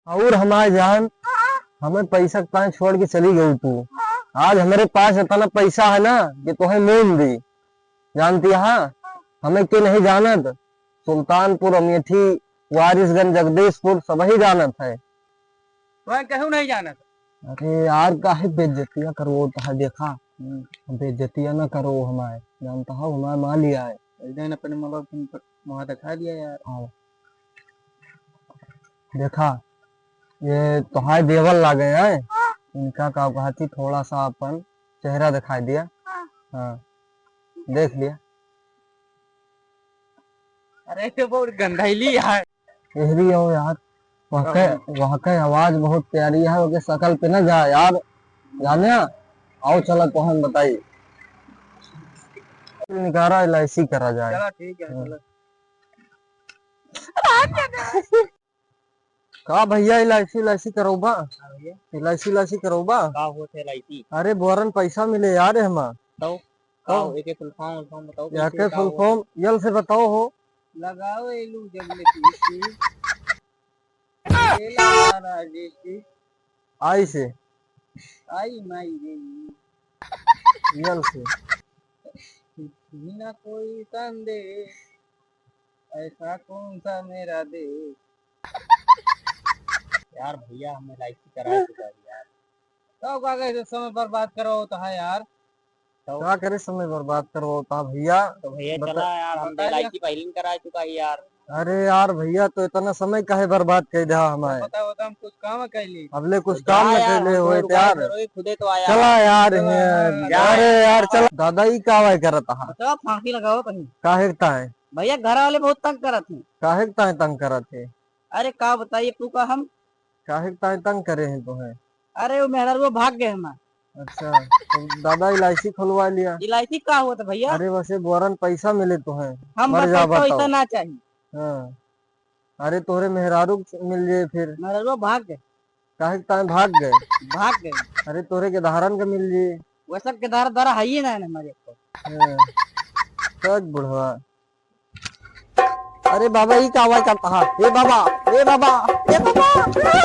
और हमारे जान, हमें पैसा कहाँ छोड़ के चली गई तू। आज हमारे पास इतना पैसा है ना कि तुम्हें मून दी। जानती है हाँ? हमें क्यों नहीं जानत। सुल्तानपुर, अमेठी, वारिसगंज, जगदीशपुर सब ही जानत है। वह कहूँ नहीं जाना था। अरे यार काहे बेइज्जतियां करो तो है देखा। बेइज्जतियां ना करो हमारे, जानता हो हमारे माँ लिया है। इधर अपने माँ बाप को वहाँ दिखा दिया यार। आओ देखा, ये तुम्हारे देवर लागे हैं। इनका का कहती थोड़ा सा अपन चेहरा दिखाई दिया। हाँ देख लिया। अरे तो बहुत गंधाइली है। एहरी हो यार, वहाँ के आवाज बहुत प्यारी है, उसके शकल पे ना जा यार। जाने आओ चलो तो हम बताइए निकारा LIC करा जाए। चलो ठीक है चलो। का भैया LIC करोबा। LIC करोबा। का होते LIC अरे बोरन पैसा मिले यार हमा। तो आओ एक फुल फॉर्म बताओ यार के फुल फॉर्म यल से बताओ हो। लगाओ एलू जगले पीसी एला राजेशी आई से आई माई रे यल से ना कोई संदेश ऐसा कौन सा मेरा देश। यार भैया हमें LIC करा चुका है यार। तो क्या कहते समय बर्बाद करो तो है यार। तो क्या करे समय बर्बाद करो ता भैया। तो भैया चला यार हम LIC पहले करा चुका है यार। अरे यार भैया तो इतना समय काहे बर्बाद कर दिया हमारे। पता होता हम कुछ काम कैली अबले कुछ काम न कैले हुए यार। खुदे तो आया चला यार अरे यार चला दादा ही कावा करत हा। तो फांसी लगाओ कहीं। काहे है भैया घर वाले बहुत तंग करत हैं। काहे तंग करत है। अरे का बताइए तू का हम काहे तंग करे हैं तुम्हें। अरे वो मेहरा वो भाग गए हम। अच्छा तो दादा LIC खुलवा लिया। LIC का हुआ था भैया। अरे वैसे बोरन पैसा मिले तुम्हें हम मर जा पैसा बताओ। ना चाहिए। हाँ अरे तोहरे मेहरारू मिल जाए फिर। मेहरा वो भाग गए। काहे भाग गए। भाग गए। अरे तोहरे के धारन का मिल जाए। वो सब के दारा दारा है ही ना हमारे को। सच बुढ़वा। अरे बाबा ये क्या आवाज करता है। ए बाबा ए बाबा ए बाबा।